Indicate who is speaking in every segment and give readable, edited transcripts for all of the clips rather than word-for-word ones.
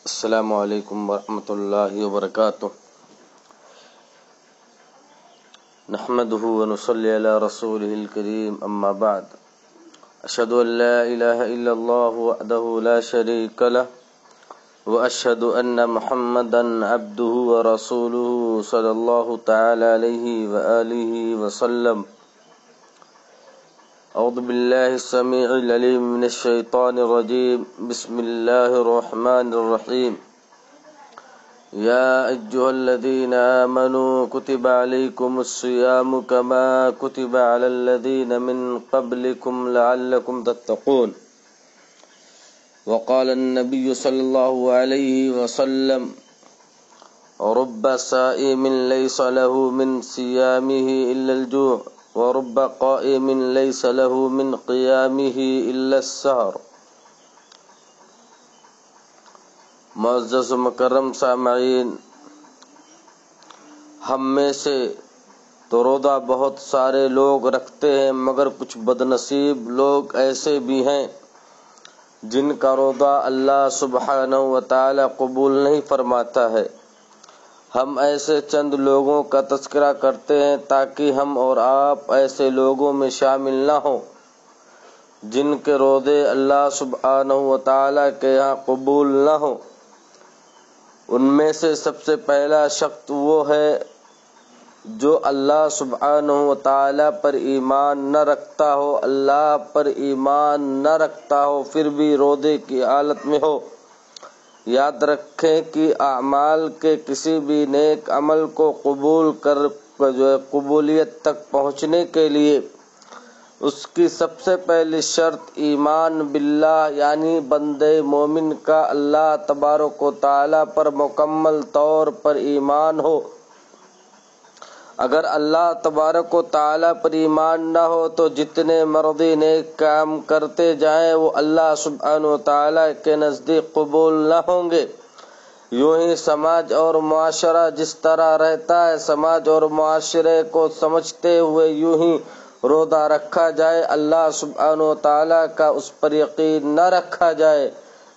Speaker 1: السلام علیکم ورحمۃ اللہ وبرکاتہ۔ نحمده ونصلي على رسوله الكريم، اما بعد، اشهد ان لا اله الا الله وحده لا شريك له واشهد ان محمدا عبده ورسوله صلى الله تعالى عليه واله وسلم۔ اعوذ باللہ السمیع العلیم من الشیطان الرجیم، بسم اللہ الرحمن الرحیم۔ یا ایھا الذین آمنوا کتب علیکم الصیام کما کتب علی الذین من قبلکم لعلکم تتقون۔ وقال النبی صلی اللہ علیہ وسلم: رب صائم لیس له من صیامه الا الجوع ورب قائم ليس له من قيامه إلا السهر۔ معزز و مکرم سامعین، ہم میں سے تو روزہ بہت سارے لوگ رکھتے ہیں، مگر کچھ بدنصیب لوگ ایسے بھی ہیں جن کا روزہ اللہ سبحانہ و تعالی قبول نہیں فرماتا ہے۔ ہم ایسے چند لوگوں کا تذکرہ کرتے ہیں تاکہ ہم اور آپ ایسے لوگوں میں شامل نہ ہوں جن کے روزے اللہ سبحانہ و تعالیٰ کے یہاں قبول نہ ہوں۔ ان میں سے سب سے پہلا شخص وہ ہے جو اللہ سبحانہ و تعالیٰ پر ایمان نہ رکھتا ہو، اللہ پر ایمان نہ رکھتا ہو پھر بھی روزے کی حالت میں ہو۔ یاد رکھیں کہ اعمال کے کسی بھی نیک عمل کو قبول کر قبولیت تک پہنچنے کے لیے اس کی سب سے پہلی شرط ایمان باللہ یعنی بندے مومن کا اللہ تبارک و تعالی پر مکمل طور پر ایمان ہو۔ اگر اللہ تبارک و تعالی پر ایمان نہ ہو تو جتنے مرضی نیک کام کرتے جائیں وہ اللہ سبحانہ و تعالی کے نزدیک قبول نہ ہوں گے۔ یوں ہی سماج اور معاشرہ جس طرح رہتا ہے، سماج اور معاشرے کو سمجھتے ہوئے یوں ہی روزہ رکھا جائے، اللہ سبحانہ و تعالی کا اس پر یقین نہ رکھا جائے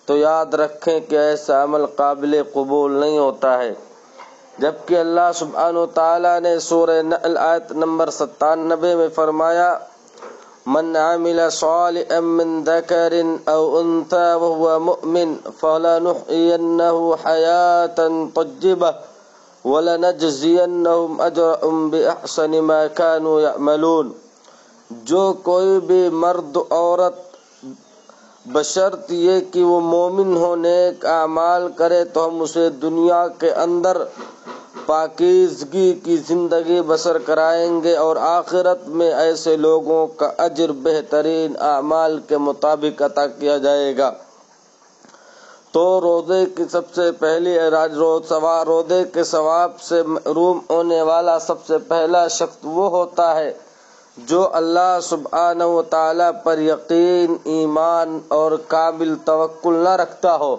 Speaker 1: تو یاد رکھیں کہ ایسا عمل قابل قبول نہیں ہوتا ہے۔ جبکہ اللہ سبحانہ و تعالیٰ نے سورہ نحل آیت نمبر 97 میں فرمایا: من عمل صالحا من ذکر او انثى وهو مؤمن فلنحيينه حياة طیبة ولنجزینهم اجرهم باحسن ما كانوا يعملون۔ جو کوئی بھی مرد عورت بشرط یہ کہ وہ مومن ہو نیک اعمال کرے تو ہم اسے دنیا کے اندر پاکیزگی کی زندگی بسر کرائیں گے اور آخرت میں ایسے لوگوں کا اجر بہترین اعمال کے مطابق عطا کیا جائے گا۔ تو روزے کی سب سے پہلی روزے کے ثواب سے محروم ہونے والا سب سے پہلا شخص وہ ہوتا ہے جو اللہ سبحانہ و تعالی پر یقین، ایمان اور کامل توکل نہ رکھتا ہو۔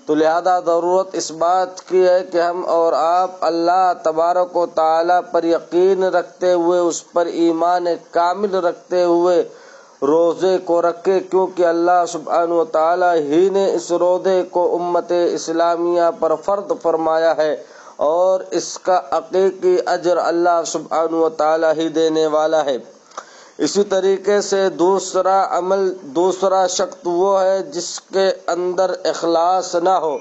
Speaker 1: تو لہذا ضرورت اس بات کی ہے کہ ہم اور آپ اللہ تبارک و تعالی پر یقین رکھتے ہوئے، اس پر ایمان کامل رکھتے ہوئے روزے کو رکھے، کیونکہ اللہ سبحانہ و تعالی ہی نے اس روزے کو امت اسلامیہ پر فرض فرمایا ہے اور اس کا حقیقی اجر اللہ سبحانہ و تعالی ہی دینے والا ہے۔ اسی طریقے سے دوسرا شخص وہ ہے جس کے اندر اخلاص نہ ہو،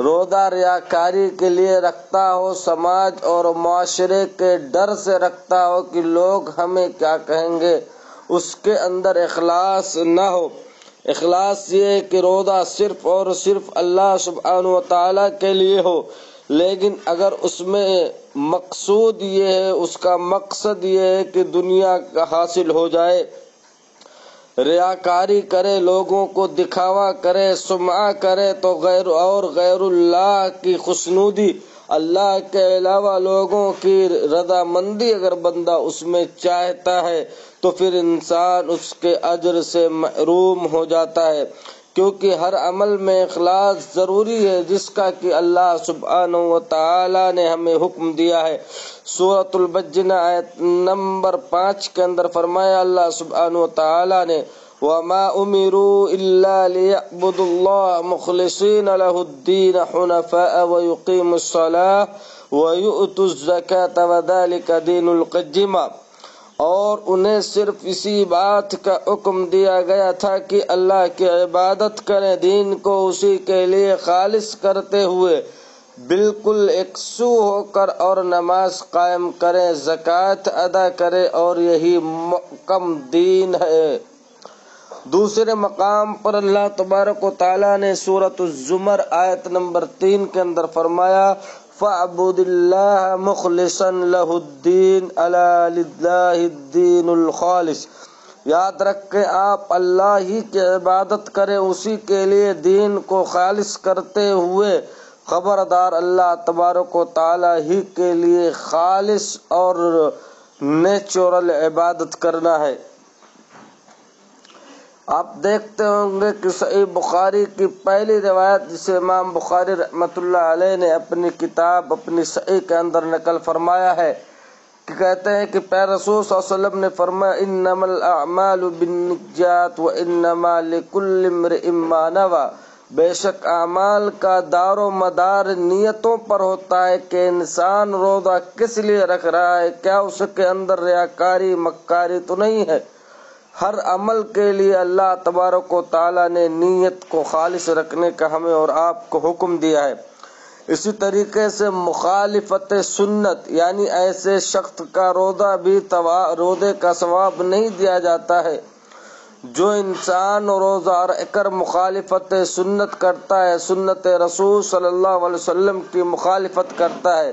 Speaker 1: روزہ ریاکاری کے لیے رکھتا ہو، سماج اور معاشرے کے ڈر سے رکھتا ہو کہ لوگ ہمیں کیا کہیں گے، اس کے اندر اخلاص نہ ہو۔ اخلاص یہ ہے کہ روزہ صرف اور صرف اللہ سبحانہ و تعالی کے لیے ہو، لیکن اگر اس میں مقصود یہ ہے، اس کا مقصد یہ ہے کہ دنیا کا حاصل ہو جائے، ریاکاری کرے، لوگوں کو دکھاوا کرے، سمعہ کرے تو غیر اللہ کی خوشنودی، اللہ کے علاوہ لوگوں کی رضامندی اگر بندہ اس میں چاہتا ہے تو پھر انسان اس کے اجر سے محروم ہو جاتا ہے، کیونکہ ہر عمل میں اخلاص ضروری ہے جس کا کہ اللہ سبحانہ و تعالی نے ہمیں حکم دیا ہے۔ سورۃ البینہ آیت نمبر 5 کے اندر فرمایا اللہ سبحانہ و تعالی نے: وما امروا الا ليعبدوا الله مخلصين له الدين حنفاء ويقيموا الصلاة ويؤتوا الزكاة وذلك دين القيمة، اور انہیں صرف اسی بات کا حکم دیا گیا تھا کہ اللہ کی عبادت کریں، دین کو اسی کے لیے خالص کرتے ہوئے بالکل یکسو ہو کر، اور نماز قائم کریں، زکوٰۃ ادا کریں، اور یہی محکم دین ہے۔ دوسرے مقام پر اللہ تبارک و تعالیٰ نے سورۃ الزمر آیت نمبر 3 کے اندر فرمایا فَاعْبُدِ اللَّهَ مُخْلِصًا لَهُ الدِّينَ أَلَا لِلَّهِ الدِّينُ الْخَالِصُ، یاد رکھیں آپ اللہ ہی کی عبادت کریں، اسی کے لیے دین کو خالص کرتے ہوئے، خبردار اللہ تبارک و تعالیٰ ہی کے لیے خالص اور نیچرل عبادت کرنا ہے۔ آپ دیکھتے ہوں گے کہ صحیح بخاری کی پہلی روایت جسے امام بخاری رحمۃ اللہ علیہ نے اپنی کتاب اپنی صحیح کے اندر نقل فرمایا ہے کہ کہتے ہیں کہ پیارے رسول صلی اللہ علیہ وسلم نے فرمایا انما الاعمال بالنیات وانما لکل امرئ ما نوى، بے شک اعمال کا دار و مدار نیتوں پر ہوتا ہے کہ انسان روزہ کس لیے رکھ رہا ہے، کیا اس کے اندر ریاکاری مکاری تو نہیں ہے۔ ہر عمل کے لیے اللہ تبارک و تعالیٰ نے نیت کو خالص رکھنے کا ہمیں اور آپ کو حکم دیا ہے۔ اسی طریقے سے مخالفت سنت یعنی ایسے شخص کا روزہ بھی روزے کا ثواب نہیں دیا جاتا ہے۔ جو انسان روزہ رہ کر مخالفت سنت کرتا ہے، سنت رسول صلی اللہ علیہ وسلم کی مخالفت کرتا ہے،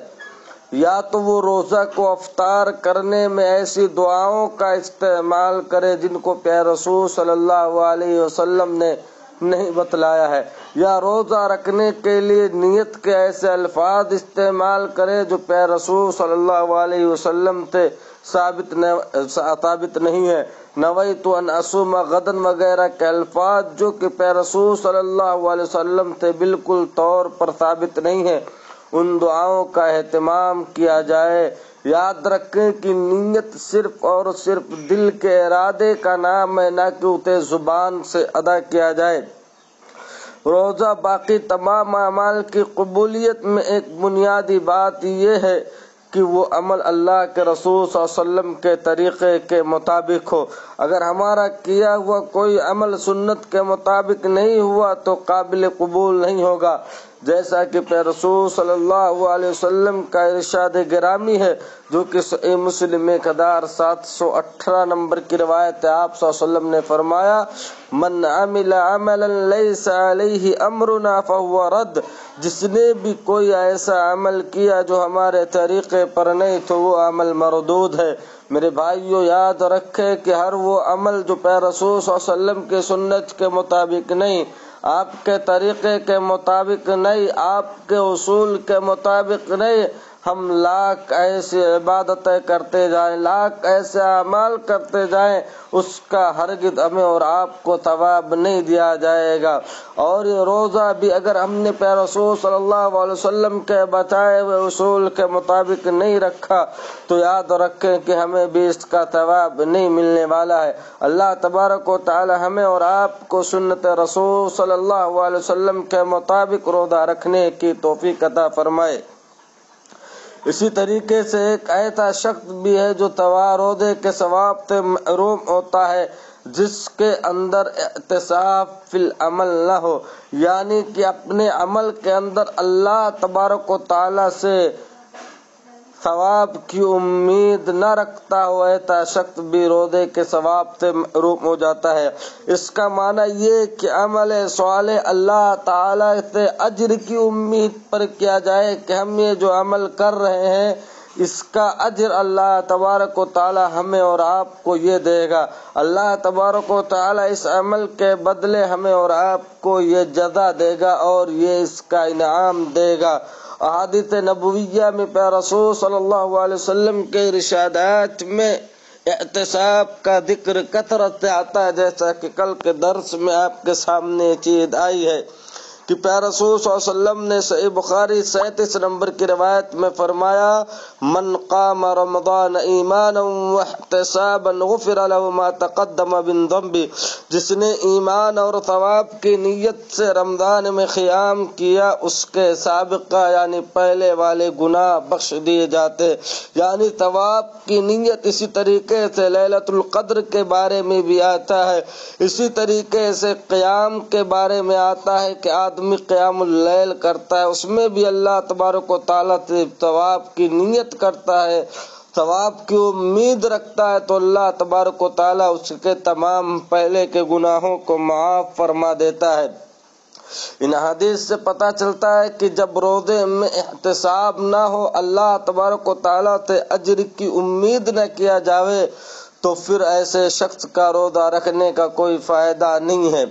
Speaker 1: یا تو وہ روزہ کو افطار کرنے میں ایسی دعاؤں کا استعمال کرے جن کو پیارے رسول صلی اللہ علیہ وسلم نے نہیں بتلایا ہے، یا روزہ رکھنے کے لیے نیت کے ایسے الفاظ استعمال کرے جو پیارے رسول صلی اللہ علیہ وسلم سے ثابت نہیں ہے۔ نویت ان اصوم غدا وغیرہ کے الفاظ جو کہ پیارے رسول صلی اللہ علیہ وسلم سے بالکل طور پر ثابت نہیں ہے، ان دعاؤں کا اہتمام کیا جائے۔ یاد رکھیں کہ نیت صرف اور صرف دل کے ارادے کا نام ہے، نہ کہ اسے زبان سے ادا کیا جائے۔ روزہ باقی تمام اعمال کی قبولیت میں ایک بنیادی بات یہ ہے کہ وہ عمل اللہ کے رسول صلی اللہ علیہ وسلم کے طریقے کے مطابق ہو۔ اگر ہمارا کیا ہوا کوئی عمل سنت کے مطابق نہیں ہوا تو قابل قبول نہیں ہوگا، جیسا کہ پیارے رسول صلی اللہ علیہ وسلم کا ارشاد گرامی ہے جو کہ صحیح مسلم 1718 نمبر کی روایت ہے۔ آپ صلی اللہ علیہ وسلم نے فرمایا من عمل عملا لیس علیہ امرنا فهو رد، جس نے بھی کوئی ایسا عمل کیا جو ہمارے طریقے پر نہیں تو وہ عمل مردود ہے۔ میرے بھائیو یاد رکھے کہ ہر وہ عمل جو پیارے رسول صلی اللہ علیہ وسلم کے سنت کے مطابق نہیں، آپ کے طریقے کے مطابق نہیں، آپ کے اصول کے مطابق نہیں، ہم لاکھ ایسی عبادتیں کرتے جائیں، لاکھ ایسے اعمال کرتے جائیں، اس کا ہرگز ہمیں اور آپ کو ثواب نہیں دیا جائے گا۔ اور یہ روزہ بھی اگر ہم نے پیارے رسول صلی اللہ علیہ وسلم کے بتائے ہوئے اصول کے مطابق نہیں رکھا تو یاد رکھیں کہ ہمیں بھی اس کا ثواب نہیں ملنے والا ہے۔ اللہ تبارک و تعالی ہمیں اور آپ کو سنت رسول صلی اللہ علیہ وسلم کے مطابق روزہ رکھنے کی توفیق عطا فرمائے۔ اسی طریقے سے ایک ایسا شخص بھی ہے جو روزے کے ثواب سے محروم ہوتا ہے جس کے اندر احتساب فی العمل نہ ہو، یعنی کہ اپنے عمل کے اندر اللہ تبارک و تعالی سے ثواب کی امید نہ رکھتا ہو، ایسا شخص بھی روزے کے ثواب سے محروم ہو جاتا ہے۔ اس کا معنی یہ کہ عمل صالح اللہ تعالی سے اجر کی امید پر کیا جائے کہ ہم یہ جو عمل کر رہے ہیں اس کا اجر اللہ تبارک و تعالی ہمیں اور آپ کو یہ دے گا۔ اللہ تبارک و تعالی اس عمل کے بدلے ہمیں اور آپ کو یہ جزا دے گا اور یہ اس کا انعام دے گا۔ احادیث نبویہ میں پیارے رسول صلی اللہ علیہ وسلم کے ارشادات میں احتساب کا ذکر کثرت سے آتا ہے، جیسا کہ کل کے درس میں آپ کے سامنے چیز آئی ہے کہ پیارے رسول صلی اللہ علیہ وسلم نے صحیح بخاری 37 نمبر کی روایت میں فرمایا، من قام رمضان ایمانا واحتسابا غفر له ما تقدم من ذنبه، جس نے ایمان اور ثواب کی نیت سے رمضان میں قیام کیا اس کے سابقہ یعنی پہلے والے گناہ بخش دیے جاتے۔ یعنی ثواب کی نیت اسی طریقے سے لیلۃ القدر کے بارے میں بھی آتا ہے، اسی طریقے سے قیام کے بارے میں آتا ہے کہ آدمی قیام اللیل کرتا ہے، اس میں بھی اللہ تبارک و تعالیٰ سے ثواب کی نیت کرتا ہے، ثواب کی امید رکھتا ہے، تو اللہ تبارک و تعالیٰ اس کے تمام پہلے کے گناہوں کو معاف فرما دیتا ہے۔ ان حدیث سے پتہ چلتا ہے کہ جب روزے میں احتساب نہ ہو، اللہ تبارک و تعالیٰ سے اجر کی امید نہ کیا جاوے، تو پھر ایسے شخص کا روزہ رکھنے کا کوئی فائدہ نہیں ہے۔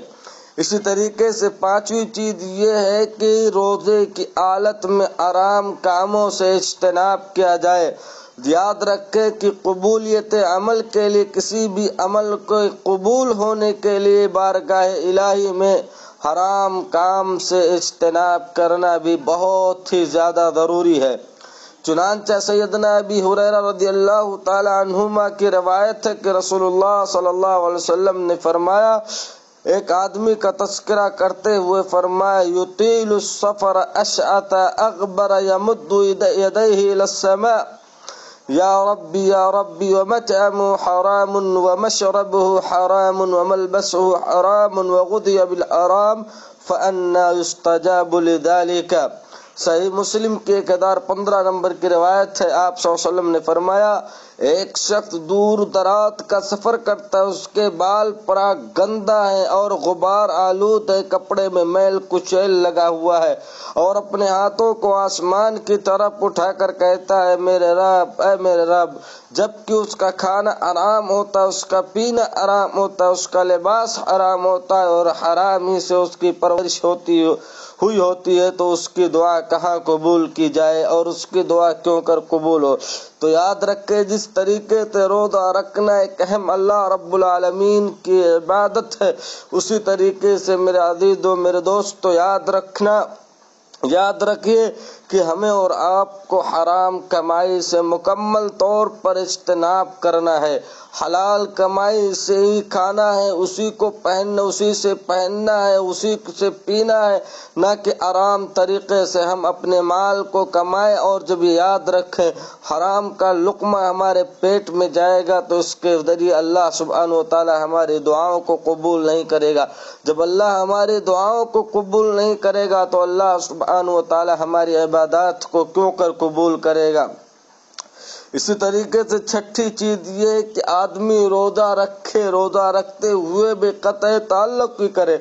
Speaker 1: اسی طریقے سے پانچویں چیز یہ ہے کہ روزے کی حالت میں آرام کاموں سے اجتناب کیا جائے۔ یاد رکھے کہ قبولیت عمل کے لیے، کسی بھی عمل کو قبول ہونے کے لیے بارگاہ الہی میں حرام کام سے اجتناب کرنا بھی بہت ہی زیادہ ضروری ہے۔ چنانچہ سیدنا ابی ہریرہ رضی اللہ تعالی عنہما کی روایت ہے کہ رسول اللہ صلی اللہ علیہ وسلم نے فرمایا، ایک آدمی کا تذکرہ کرتے ہوئے فرمایا، یطیل السفر اشعث اغبر یمد یدیہ الی السماء یا ربی ومطعمہ حرام ومشربہ حرام وملبسہ حرام وغذی بالحرام فأنی یستجاب لذلک۔ صحیح مسلم کی 1015 نمبر کی روایت ہے، آپ صلی اللہ علیہ وسلم نے فرمایا، ایک شخص دور دراز کا سفر کرتا ہے، اس کے بال پراگ گندا ہے اور غبار آلود ہے، کپڑے میں میل کچیل لگا ہوا ہے، اور اپنے ہاتھوں کو آسمان کی طرف اٹھا کر کہتا ہے، میرے رب اے میرے رب، جبکہ اس کا کھانا حرام ہوتا ہے، اس کا پینا حرام ہوتا ہے، اس کا لباس حرام ہوتا ہے، اور حرام ہی سے اس کی پرورش ہوئی ہوتی ہے، تو اس کی دعا کہاں قبول کی جائے اور اس کی دعا کیوں کر قبول ہو۔ تو یاد رکھے، جس طریقے سے روزہ رکھنا ایک اہم اللہ رب العالمین کی عبادت ہے، اسی طریقے سے میرے عزیزو میرے دوستو یاد رکھیے کہ ہمیں اور آپ کو حرام کمائی سے مکمل طور پر اجتناب کرنا ہے۔ حلال کمائی سے ہی کھانا ہے، اسی کو پہننا، اسی سے پہننا ہے، اسی سے پینا ہے، نہ کہ حرام طریقے سے ہم اپنے مال کو کمائیں۔ اور جب یاد رکھیں حرام کا لقمہ ہمارے پیٹ میں جائے گا تو اس کے ذریعے اللہ سبحانہ و تعالی ہماری دعاؤں کو قبول نہیں کرے گا۔ جب اللہ ہماری دعاؤں کو قبول نہیں کرے گا تو اللہ سبحانہ و تعالی ہماری عبادات کو کیوں کر قبول کرے گا۔ اسی طریقے سے چھٹی چیز یہ ہے کہ آدمی روزہ رکھے، روزہ رکھتے ہوئے بھی قطع تعلق بھی کرے،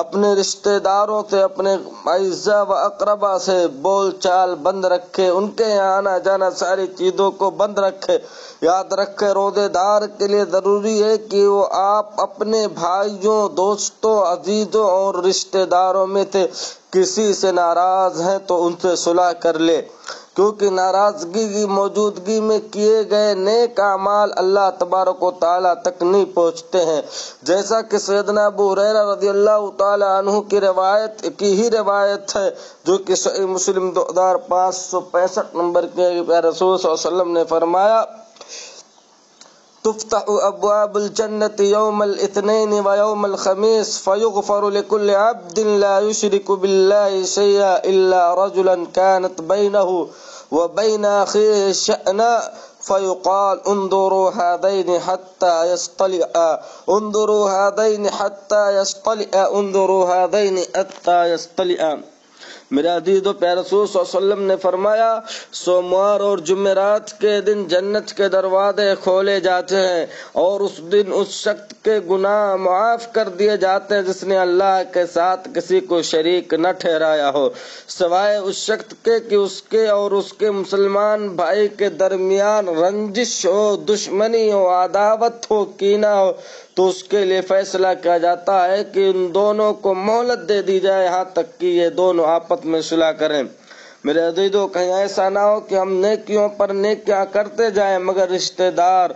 Speaker 1: اپنے رشتہ داروں سے، اپنے اعزا و اقربا سے بول چال بند رکھے، ان کے یہاں آنا جانا ساری چیزوں کو بند رکھے۔ یاد رکھے روزے دار کے لیے ضروری ہے کہ وہ آپ اپنے بھائیوں، دوستوں، عزیزوں اور رشتہ داروں میں سے کسی سے ناراض ہیں تو ان سے صلح کر لے، کیونکہ ناراضگی کی موجودگی میں کیے گئے نیک اعمال اللہ تبارک و تعالیٰ تک نہیں پہنچتے ہیں۔ جیسا کہ سیدنا ابو ہریرہ رضی اللہ تعالی عنہ کی روایت ہے، جو کہ صحیح مسلم 2565 نمبر کے رسول صلی اللہ علیہ وسلم نے فرمایا، تفتح ابواب الجنة يوم الاثنين ويوم الخميس فيغفر لكل عبد لا يشرك بالله شيئا إلا رجلا كانت بينه وبين أخيه شأنا فيقال انظروا هذين حتى يصطلعا انظروا هذين حتى يصطلعا انظروا هذين حتى يصطلعا۔ میرے عزیز و پیارے رسول صلی اللہ علیہ وسلم نے فرمایا، سوموار اور جمعرات کے دن جنت کے دروازے کھولے جاتے ہیں اور اس دن اس شخص کے گناہ معاف کر دیے جاتے ہیں جس نے اللہ کے ساتھ کسی کو شریک نہ ٹھہرایا ہو، سوائے اس شخص کے کہ اس کے اور اس کے مسلمان بھائی کے درمیان رنجش ہو، دشمنی ہو، عداوت ہو، کینہ ہو، تو اس کے لیے فیصلہ کیا جاتا ہے کہ ان دونوں کو مہلت دے دی جائے یہاں تک کہ یہ دونوں آپس میں صلح کریں۔ میرے عزیزو، کہیں ایسا نہ ہو کہ ہم نیکیوں پر نیکیاں کرتے جائیں مگر رشتہ دار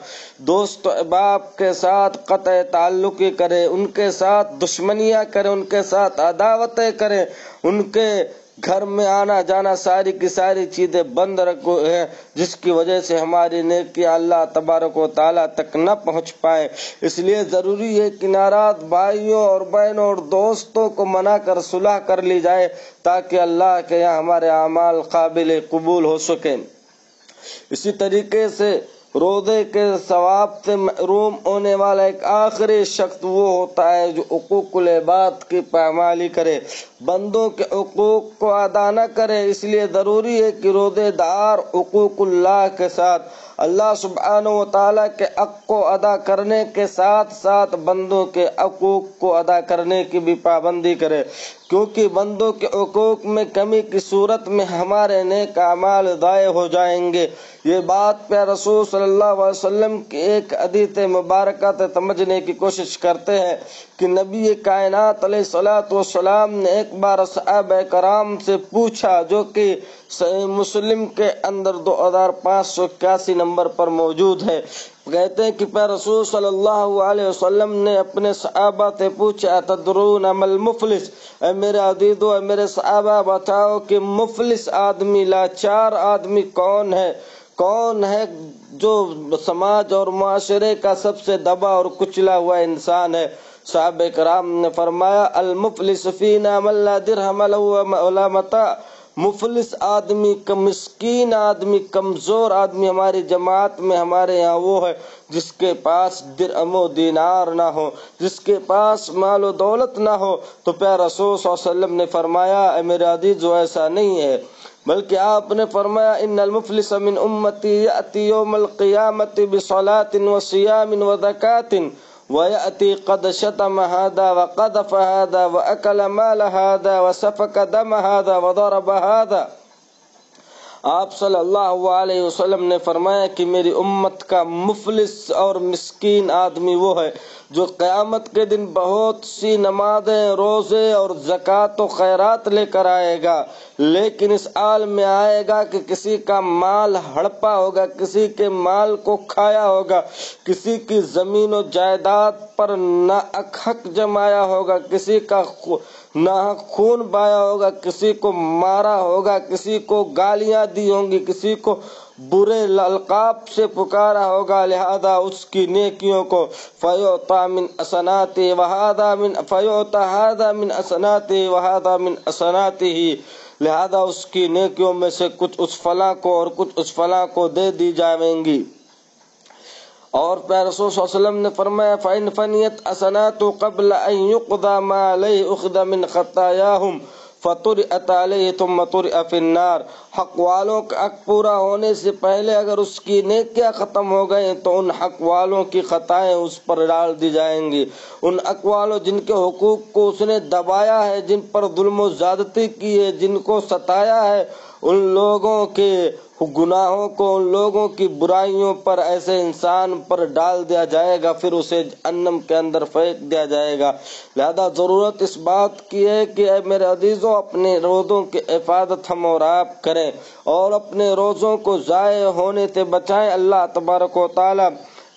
Speaker 1: دوست و احباب کے ساتھ قطع تعلقی کریں، ان کے ساتھ دشمنیاں کریں، ان کے ساتھ عداوتیں کریں، ان کے گھر میں آنا جانا ساری کی ساری چیزیں بند رکھو ہے، جس کی وجہ سے ہماری نیکی اللہ تبارک و تعالیٰ تک نہ پہنچ پائے۔ اس لیے ضروری ہے کہ ناراض بھائیوں اور بہنوں اور دوستوں کو منا کر صلح کر لی جائے تاکہ اللہ کے یہاں ہمارے اعمال قابل قبول ہو سکیں۔ اسی طریقے سے روزے کے ثواب سے محروم ہونے والا ایک آخری شخص وہ ہوتا ہے جو حقوق العباد کی پامالی کرے، بندوں کے حقوق کو ادا نہ کرے۔ اس لیے ضروری ہے کہ روزے دار حقوق اللہ کے ساتھ اللہ سبحانہ و تعالیٰ کے حق کو ادا کرنے کے ساتھ ساتھ بندوں کے حقوق کو ادا کرنے کی بھی پابندی کرے، کیونکہ بندوں کے حقوق میں کمی کی صورت میں ہمارے نیک اعمال ضائع ہو جائیں گے۔ یہ بات پہ رسول صلی اللہ علیہ وسلم کی ایک حدیث مبارکہ سے سمجھنے کی کوشش کرتے ہیں کہ نبی کائنات علیہ الصلوۃ والسلام نے ایک بار صحابہ کرام سے پوچھا، جو کہ صحیح مسلم کے اندر 2581 نمبر پر موجود ہے۔ کہتے ہیں کہ پہ رسول صلی اللہ علیہ وسلم نے اپنے صحابہ سے پوچھا، تدرون مل مفلس، اے میرے عزیزو، اے میرے صحابہ بتاؤ کہ مفلس آدمی، لاچار آدمی کون ہے؟ کون ہے جو سماج اور معاشرے کا سب سے دبا اور کچلا ہوا انسان ہے؟ صحابہ کرام نے فرمایا، المفلس فینا من لا درہم لہ ولا متاع، مفلس آدمی، مسکین آدمی، کمزور آدمی ہماری جماعت میں ہمارے یہاں وہ ہے جس کے پاس درہم و دینار نہ ہو، جس کے پاس مال و دولت نہ ہو۔ تو پیارے رسول صلی اللہ علیہ وسلم نے فرمایا، اے میرے عزیزو، ایسا نہیں ہے، بلکہ آپ نے فرمایا، ان المفلس من امتی یأتی یوم القیامت بصلاۃ وصیام وزکاۃ وَيَأْتِي قَدْ شَتَمَ هَذَا وَقَذَفَ هَذَا وَأَكَلَ مَالَ هَذَا وَسَفَكَ دَمَ هَذَا وَضَرَبَ هَذَا۔ آپ صلی اللہ علیہ وسلم نے فرمایا کہ میری امت کا مفلس اور مسکین آدمی وہ ہے جو قیامت کے دن بہت سی نمازیں، روزے اور زکوٰۃ و خیرات لے کر آئے گا، لیکن اس حال میں آئے گا کہ کسی کا مال ہڑپا ہوگا، کسی کے مال کو کھایا ہوگا، کسی کی زمین و جائیداد پر ناحق جمایا ہوگا، کسی کا ناحق خون بہایا ہوگا، کسی کو مارا ہوگا، کسی کو گالیاں دی ہوں گی، کسی کو برے القاب سے پکارا ہوگا، لہذا اس کی نیکیوں کو فیعطیٰ من حسناتہ وہذا من فیعطیٰ ھذا من حسناتہ وہذا من حسناتہ، لہذا اس کی نیکیوں میں سے کچھ اس فلاں کو اور کچھ اس فلاں کو دے دی جائیں گی۔ اور پیارے رسول صلی اللہ علیہ وسلم نے فرمایا، فَإِنْ فَنِيَتْ حَسَنَاتُ قَبْلَ أَنْ يُقْضَى مَا عَلَيْهِ أُخِذَ مِنْ خَطَايَاهُمْ فَطُرِحَتْ عَلَيْهِ ثُمَّ طُرِحَ فِي النَّارِ۔ حق والوں کا حق پورا ہونے سے پہلے اگر اس کی نیکیاں ختم ہو گئیں تو ان حق والوں کی خطائیں اس پر ڈال دی جائیں گی۔ ان حق والوں جن کے حقوق کو اس نے دبایا ہے، جن پر ظلم و زیادتی کی ہے، جن کو ستایا ہے، ان لوگوں کے گناہوں کو، ان لوگوں کی برائیوں پر ایسے انسان پر ڈال دیا جائے گا، پھر اسے جہنم کے اندر پھینک دیا جائے گا۔ لہذا ضرورت اس بات کی ہے کہ اے میرے عزیزوں، اپنے روزوں کی حفاظت ہم اور آپ کریں اور اپنے روزوں کو ضائع ہونے سے بچائیں۔ اللہ تبارک و تعالی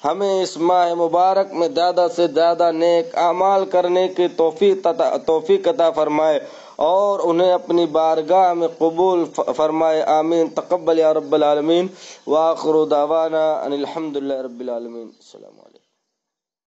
Speaker 1: ہمیں اس ماہ مبارک میں زیادہ سے زیادہ نیک اعمال کرنے کی توفیق عطا فرمائے اور انہیں اپنی بارگاہ میں قبول فرمائے، آمین۔ تقبل یا رب العالمین، وآخر دعوانا ان الحمد للہ رب العالمین۔ السلام علیکم۔